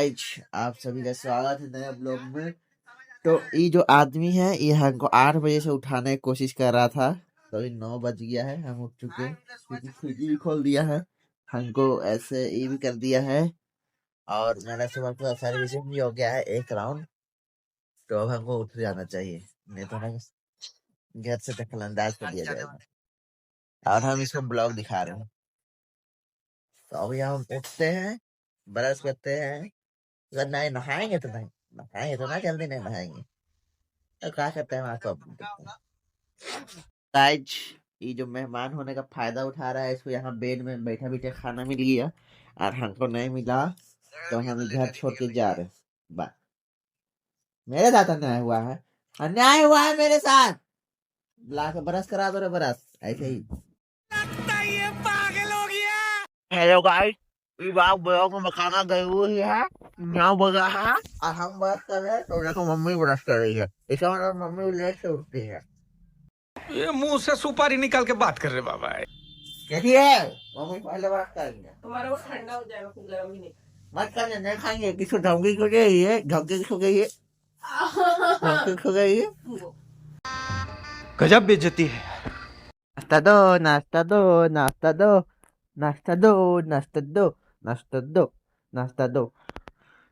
Guys आप सभी का स्वागत है नए ब्लॉग में। तो ये जो आदमी है ये हमको 8 बजे से उठाने की कोशिश कर रहा था, तो अभी 9 बज गया है, हम उठ चुके हैं क्योंकि खिड़की भी खोल दिया है, हमको ऐसे ये भी कर दिया है और मेरा सुबह पूरा सर्विसिंग भी हो गया है 1 राउंड। तो अब हमको उठ जाना चाहिए, नहीं तो ना घर से दखल अंदाज कर दिया जाएगा। और हम इसको ब्लॉग दिखा रहे हैं। तो अभी हम उठते हैं, ब्रश करते हैं, अगर नहीं नहाएंगे तो ना जल्दी नहीं नहाएंगे तो क्या करते हैं आपको गाइज। ये जो मेहमान होने का फायदा उठा रहा है, इसको यहाँ बेड में बैठा बैठे खाना मिल गया और हमको नहीं मिला, तो हम घर छोड़ के जा रहे हैं। बस मेरे साथ अन्याय हुआ है, अन्याय हुआ है मेरे साथ। ला के ब्रश करा दो रे, ब्रश ऐसे ही। ये पागल हो गया। हेलो गाइस, ये बात ब्लॉग में मखाना गई हुई है, यहाँ बजा है और हम बात कर रहे हैं, तो देखो मम्मी ब्रश कर रही है, इसका मतलब मम्मी लेट से उठती है। ये मुंह से सुपारी निकाल के बात कर रहे बाबा। कैसी है मम्मी? पहले बात करेंगे, तुम्हारा वो ठंडा हो जाएगा, फिर गर्म ही नहीं। मत करने, नहीं खाएंगे। किसको धमकी खो गई है? धमकी खो गई है, धमकी खो गई है। गजब बेइज्जती है। नाश्ता दो, नाश्ता दो, नाश्ता दो, नाश्ता दो, नाश्ता दो, नाश्ता दो, नाश्ता दो।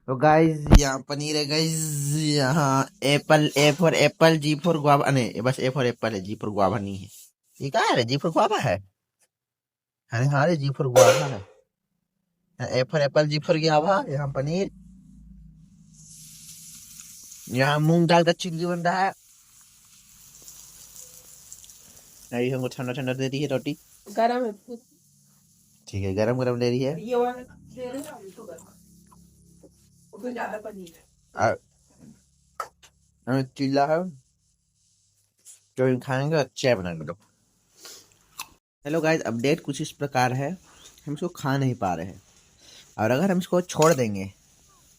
तो गाइस यहाँ पनीर है गाइस, यहाँ apple, A for apple, G for guava, नहीं बस ए फॉर एप्पल है, जी फॉर गुआवा नहीं है। ये क्या है? जी फॉर गुआवा है। अरे हाँ रे, जी फॉर गुआवा है। A for apple, G for guava. यहाँ पनीर, यहाँ मूंग दाल का चिल्ली बन रहा है। अभी हमको ठंडा ठंडा दे रही है रोटी, गरम है। ठीक है, गरम गरम दे रही है। ये वाला दे रहे हैं अभी तो गरम, उसमें ज्यादा पनीर है। हमें चिल्ला है जो खाएंगे अच्छा बना लो। हेलो गाइस, अपडेट कुछ इस प्रकार है, हम इसको खा नहीं पा रहे हैं और अगर हम इसको छोड़ देंगे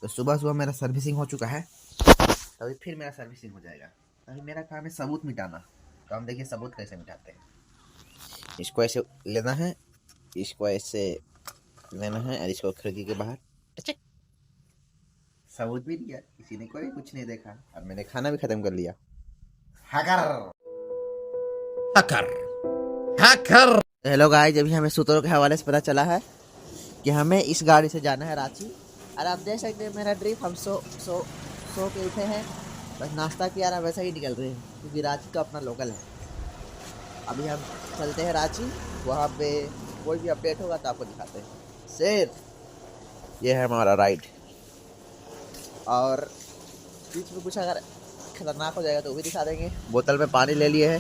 तो सुबह सुबह मेरा सर्विसिंग हो चुका है, तभी फिर मेरा सर्विसिंग हो जाएगा। अभी मेरा काम है सबूत मिटाना, तो हम देखिए सबूत कैसे मिटाते हैं। इसको ऐसे लेना है, इसको ऐसे लेना है और इसको खिड़की के बाहर टचक। सबूत भी दिया, किसी ने कोई कुछ नहीं देखा और मैंने खाना भी खत्म कर लिया। Hacker hacker. हेलो गाइस, अभी हमें सूत्रों के हवाले से पता चला है कि हमें इस गाड़ी से जाना है रांची। और आप देख सकते हैं मेरा ड्रिप, हम सो के उठे हैं, बस नाश्ता किया रहा वैसा ही निकल रहे हैं क्योंकि रांची का अपना लोकल है। अभी हम चलते हैं रांची, वहाँ पे कोई भी अपडेट होगा तो आपको दिखाते हैं। शेर, ये है हमारा राइड। और बीच में कुछ अगर खतरनाक हो जाएगा तो वो भी दिखा देंगे। बोतल में पानी ले लिए हैं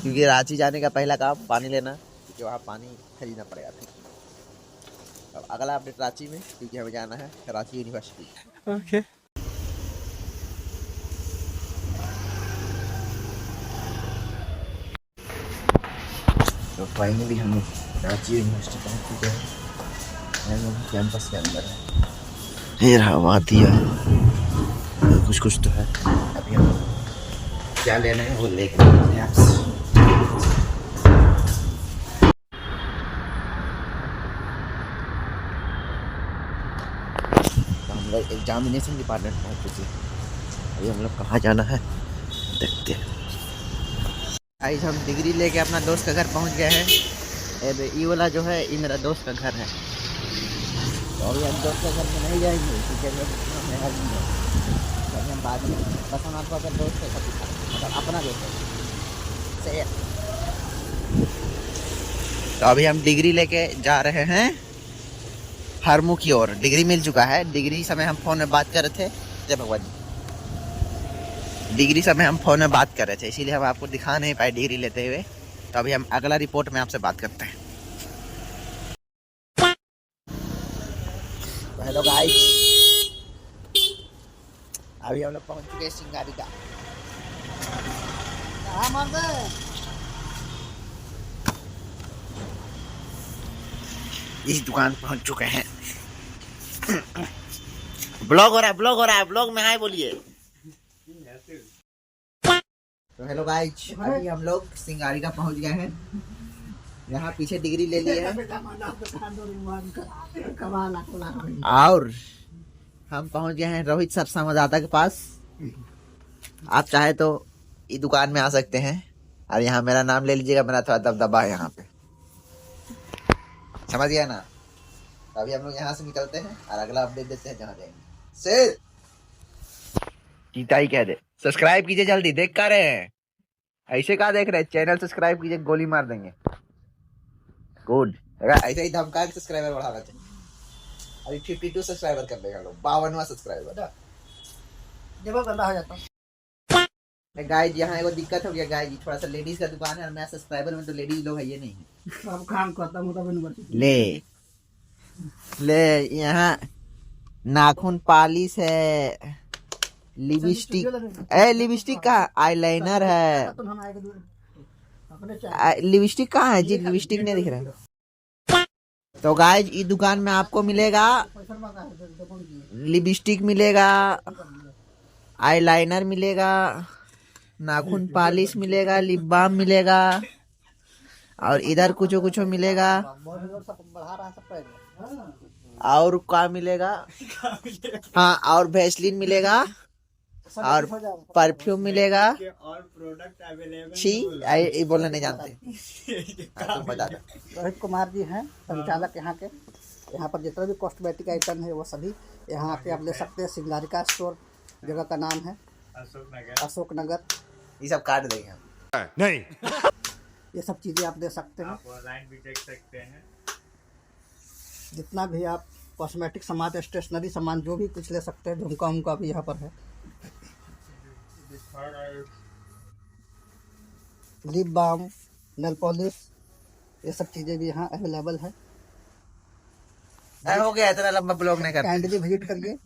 क्योंकि रांची जाने का पहला काम पानी लेना, क्योंकि वहाँ पानी खरीदना पड़ेगा फिर। अब अगला अपडेट रांची में, क्योंकि हमें जाना है रांची यूनिवर्सिटी। ओके। तो फाइनली हम रांची यूनिवर्सिटी पहुँच चुके हैं, कैंपस के अंदर है। ये रहा वहाँ दिया, कुछ तो है। अभी हम क्या लेना है वो लेके आपसे। हम लोग एग्जामिनेशन डिपार्टमेंट पहुँच चुके हैं। अभी हम लोग कहाँ जाना है देखते हैं। आज हम डिग्री लेके अपना दोस्त का घर पहुँच गए हैं। ये वाला जो है ये मेरा दोस्त का घर है, तो अभी हम दोस्त के घर में नहीं जाएंगे क्योंकि हम बाद में बस हम आपको अगर दोस्त है मतलब अपना दोस्त है। तो अभी हम डिग्री लेके जा रहे हैं हरमू की ओर। डिग्री मिल चुका है। डिग्री समय हम फ़ोन में बात कर रहे थे, जय भगवान जी। डिग्री समय हम फ़ोन में बात कर रहे थे, इसीलिए हम आपको दिखा नहीं पाए डिग्री लेते हुए। तो अभी हम अगला रिपोर्ट में आपसे बात करते हैं। हेलो गाइस, अभी हम लोग पहुंच चुके हैं सिंगारी का। इस दुकान पहुंच चुके हैं। ब्लॉग हो रहा है, ब्लॉग हो रहा है, ब्लॉग में हाय बोलिए। तो हेलो गाइस, अभी हम लोग सिंगारी का पहुंच गए हैं। यहाँ पीछे डिग्री ले लिए है और हम पहुंच गए हैं रोहित सर संवाददाता के पास। आप चाहे तो इस दुकान में आ सकते हैं और यहाँ मेरा नाम ले लीजिएगा, मेरा थोड़ा दबदबा है यहाँ पे, समझ गया ना। तो अभी हम लोग यहाँ से निकलते हैं और अगला अपडेट देते हैं जहाँ जाएंगे। से गीता ही कह दे सब्सक्राइब कीजिए जल्दी, देख का रहे हैं ऐसे का देख रहे हैं, चैनल सब्सक्राइब कीजिए, गोली मार देंगे। गुड, ऐसे ही धमका के सब्सक्राइबर बढ़ाना चाहिए। अभी 52 सब्सक्राइबर कर देगा लोग, 52वां सब्सक्राइबर। देखो गंदा हो जाता गाइस यहाँ एगो दिक्कत हो गया गाइस, थोड़ा सा लेडीज का दुकान है और मैं सब्सक्राइबर में तो लेडीज लोग है ये नहीं है। अब काम करता हूँ तब यूनिवर्सिटी ले यहाँ नाखून पालिश है, लिपस्टिक का आईलाइनर है। लिपस्टिक कहाँ है जी, लिपस्टिक नहीं दिख रहा है। तो गाइस इस दुकान में आपको मिलेगा लिपस्टिक मिलेगा, आईलाइनर मिलेगा, नाखून पालिश मिलेगा, लिप बाम मिलेगा और इधर कुछ कुछ मिलेगा। और क्या मिलेगा, हाँ और वैसलीन मिलेगा और परफ्यूम मिलेगा। और प्रोडक्ट अवेलेबल छी ये बोलना नहीं जानते। तुम बता दो। रोहित कुमार जी हैं संचालक यहाँ के। यहाँ पर जितना भी कॉस्मेटिक आइटम है वो सभी यहाँ आके आप ले सकते हैं। सिंगारिका स्टोर जगह का नाम है, अशोक नगर। ये सब काट देंगे हम नहीं। ये सब चीज़ें आप ले सकते हैं। आप ऑनलाइन भी देख सकते हैं। जितना भी आप कॉस्मेटिक सामान, स्टेशनरी सामान जो भी कुछ ले सकते हैं। झुमका उमका भी यहाँ पर है, लिप बाम, नेल पॉलिश, ये सब चीज़ें भी यहाँ अवेलेबल है। हो गया, इतना लंबा ब्लॉग नहीं करते। काइंडली विजिट करिए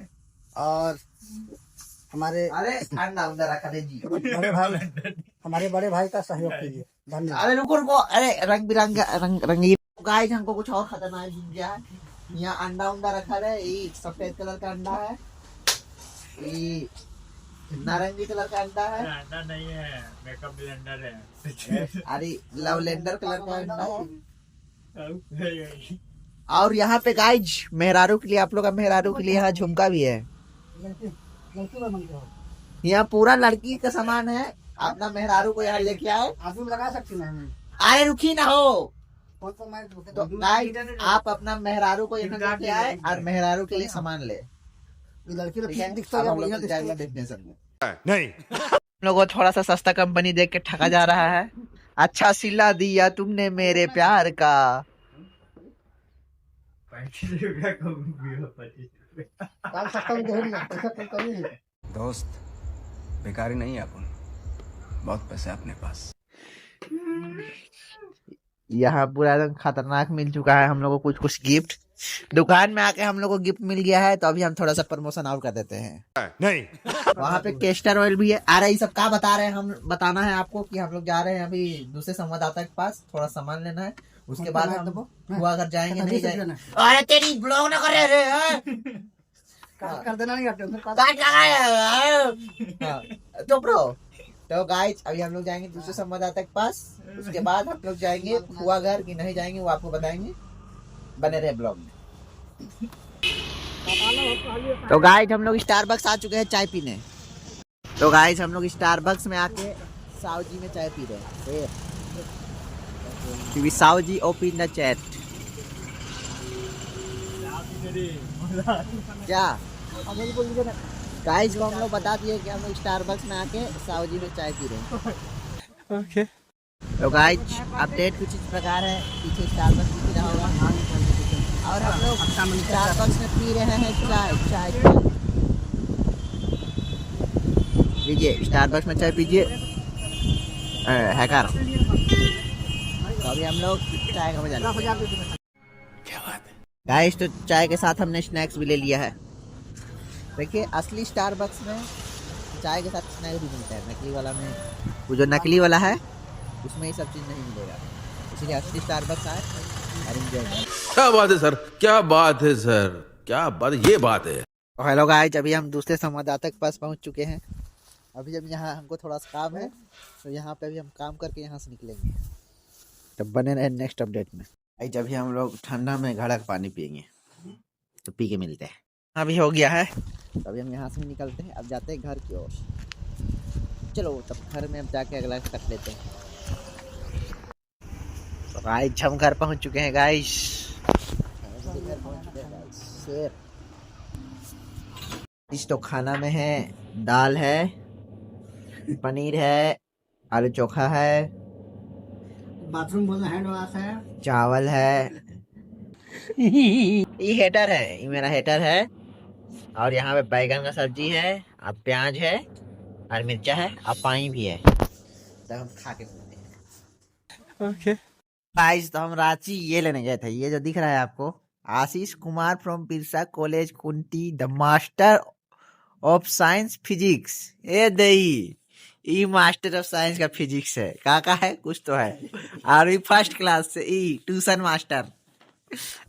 और हमारे बड़े भाई का सहयोग कीजिए। धन्यवाद। अरे रुको, अरे रंग बिरंगा रंगीन गाइस, हमको कुछ और खतरनाक दिख गया है। यहाँ अंडा उंडा रखा है, ये सफेद कलर का अंडा है, ये नारंगी कलर का अंडा है। अंडा नहीं है, मेकअप ब्लेंडर है। अरे लवलेंडर कलर का अंडा है। है। और यहाँ पे गाइज मेहरारू के लिए, आप लोग का मेहरारू के लिए यहाँ झुमका भी है। यहाँ पूरा लड़की का सामान है, अपना मेहरारू को यहाँ लेके आओ। आजू लगा सकती हैं। अरे रुकी ना हो तो तो गाइज आप अपना मेहरारू को यहाँ लेके आए और मेहरारू के लिए सामान ले। लड़की ठीक है? दिखता अब हम है लोग को जाएगा डेस्टिनेशन में। नहीं। हम लोग को थोड़ा सा सस्ता कंपनी देख के ठगा जा रहा है। अच्छा सिला दिया तुमने मेरे प्यार का। दोस्त बेकारी नहीं है, अपन बहुत पैसे अपने पास। यहाँ पूरा एकदम खतरनाक मिल चुका है हम लोग को कुछ कुछ गिफ्ट। दुकान में आके हम लोग को गिफ्ट मिल गया है, तो अभी हम थोड़ा सा प्रमोशन और कर देते हैं। नहीं। वहाँ पे केस्टर ऑयल भी है। अरे ये सब क्या बता रहे हैं, हम बताना है आपको कि हम लोग जा रहे हैं अभी दूसरे संवाददाता के पास, थोड़ा सामान लेना है। उसके बाद हम हुआ अगर जाएंगे नहीं जाएंगे। अरे तेरी ब्लॉग ना कर रहे कर देना नहीं करते तो ब्रो। तो गाइस अभी हम लोग जाएंगे दूसरे संवाददाता के पास, उसके बाद हम लोग जाएंगे हुआ घर की नहीं जाएंगे वो आपको बताएंगे। बने रहे ब्लॉग में। तो गाइस हम लोग स्टारबक्स आ चुके हैं चाय पीने। तो गाइस हम लोग स्टारबक्स में आके साव जी में चाय पी रहे हैं। साव जी ओपन द चैट। क्या गाइस को हम लोग बता दिए कि हम लोग स्टारबक्स में आके साव जी में चाय पी रहे हैं। ओके। तो गाइस अपडेट कुछ इस प्रकार है, पीछे स्टारबक्स दिख रहा होगा और हम लोग स्टारबक्स में पी रहे हैं चाय। लीजिए स्टारबक्स में चाय पीजिए हैकर। तो अभी हम लोग चाय का मजा लेते हैं। गाइस तो चाय के साथ हमने स्नैक्स भी ले लिया है। देखिए असली स्टारबक्स में चाय के साथ स्नैक्स भी मिलता है, नकली वाला में वो जो नकली वाला है उसमें ये सब चीज़ नहीं मिलेगा। इसलिए असली स्टारबक्स आए और एंजॉय करें। क्या बात है सर, क्या बात है सर, क्या बात, ये बात है। हेलो गाइस अभी हम दूसरे संवाददाता के पास पहुंच चुके हैं। अभी जब यहाँ हमको थोड़ा सा काम है तो यहाँ पे अभी हम काम करके यहाँ से निकलेंगे। तब बने रहे नेक्स्ट अपडेट में। जब भी हम लोग ठंडा में घड़ा का पानी पियेंगे तो पी के मिलते हैं। अभी हो गया है, तो अभी हम यहाँ से निकलते हैं, अब जाते हैं घर की ओर। चलो तब घर में अब जाके अगला कट लेते हैं। तो गाइस हम घर पहुँच चुके हैं गाइस, घर पहुँच चुके हैं गाइस। शेर इस तो खाना में है, दाल है, पनीर है, आलू चोखा है, बाथरूम बोलना हैंड वॉश है, चावल है, ये हेटर है, ये मेरा हेटर है, और यहाँ पे बैगन का सब्जी है, अब प्याज है और मिर्चा है और पानी भी है। तो हम खा के ओके गाइस, तो हम रांची ये लेने गए थे, ये जो दिख रहा है आपको, Ashish Kumar from Birsa college Khunti, the master of science physics. ये दही ई मास्टर ऑफ साइंस का फिजिक्स है, का है कुछ तो है, और ये फर्स्ट क्लास से ई ट्यूशन मास्टर।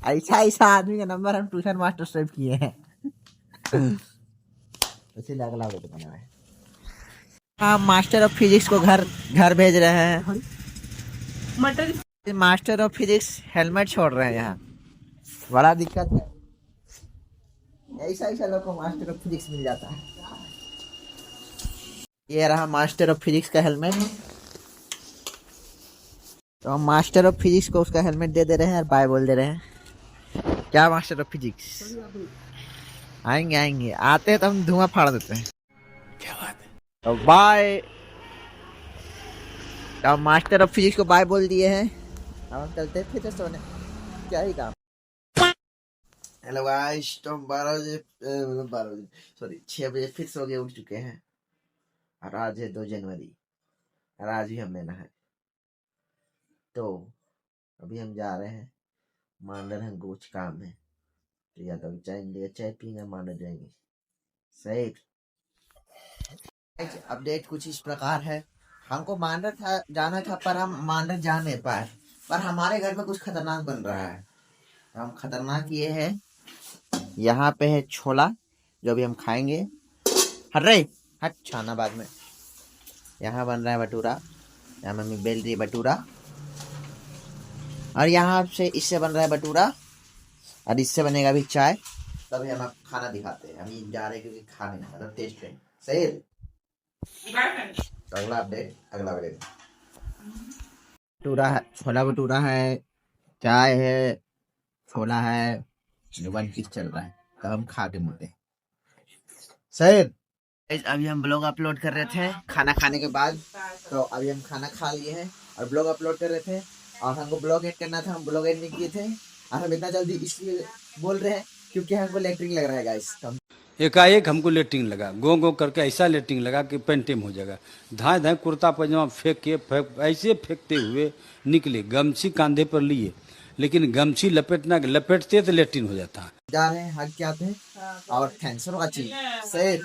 ऐसा ऐसा आदमी का नंबर हम ट्यूशन मास्टर सेव किए हैं। इसीलिए अगला वीडियो बना है। हाँ, मास्टर ऑफ फिजिक्स को घर घर भेज रहे हैं। मास्टर ऑफ फिजिक्स हेलमेट छोड़ रहे हैं यहाँ, बड़ा दिक्कत है। ऐसा ऐसा लोग को मास्टर ऑफ फिजिक्स मिल जाता है। ये रहा मास्टर ऑफ फिजिक्स का हेलमेट। तो हम मास्टर ऑफ फिजिक्स को उसका हेलमेट दे रहे हैं और बाय बोल दे रहे हैं। क्या मास्टर ऑफ फिजिक्स? आएंगे आएंगे, आते हैं तो हम धुआं फाड़ देते हैं। क्या बात है? तो बाय। तो हम मास्टर ऑफ फिजिक्स को बाय बोल दिए हैं, अब हम चलते हैं फिर सोने। क्या ही काम। हेलो गाइस, तो हम 6 बजे फिर सो के उठ चुके हैं, और आज है 2 जनवरी और आज ही हम लेना है। तो अभी हम जा रहे हैं मांडर, हमको कुछ काम है, तो या तो जाएंगे चाय पीने, मांडर जाएंगे। सही। अपडेट कुछ इस प्रकार है, हमको मांडर था जाना था, पर हम मांडर जा नहीं पाए, पर हमारे घर में कुछ खतरनाक बन रहा है। तो हम खतरनाक ये है, यहाँ पे है छोला जो भी हम खाएंगे। हट छाना बाद में। यहाँ बन रहा है भटूरा, यहाँ मम्मी बेल रही है भटूरा, और यहाँ से इससे बन रहा है भटूरा, और इससे बनेगा भी चाय। तभी हम आपको खाना दिखाते हैं। हम ये जा रहे हैं क्योंकि खाने मतलब टेस्ट है। सही है? तो अगला अपडेट अगला वीडियो। भटूरा है, छोला भटूरा है, चाय है, छोला है, 1 पीस चल रहा है, तो हम खा के मुड़े। सही। अभी हम ब्लॉग अपलोड कर रहे थे खाना खाने के बाद, तो अभी हम खाना खा लिए हैं और ब्लॉग अपलोड कर रहे थे, और हमको ब्लॉग एड करना था, हम ब्लॉग एड नहीं किए थे, और हम इतना जल्दी इसलिए बोल रहे हैं क्योंकि हमको लेटरिंग लग रहा है गाइस। एकाएक हमको लेटरिंग लगा, गो करके ऐसा लेटरिंग लगा कि पेंटिम हो जाएगा। धाए धाए कुर्ता पजामा ऐसे फेंकते हुए निकले, गमछी कांधे पर लिए, लेकिन गमछी लपेटते तो लेटरिन हो जाता। जा रहे हैं, हक के आते हैं, और थैंक्स फॉर वाचिंग। सही।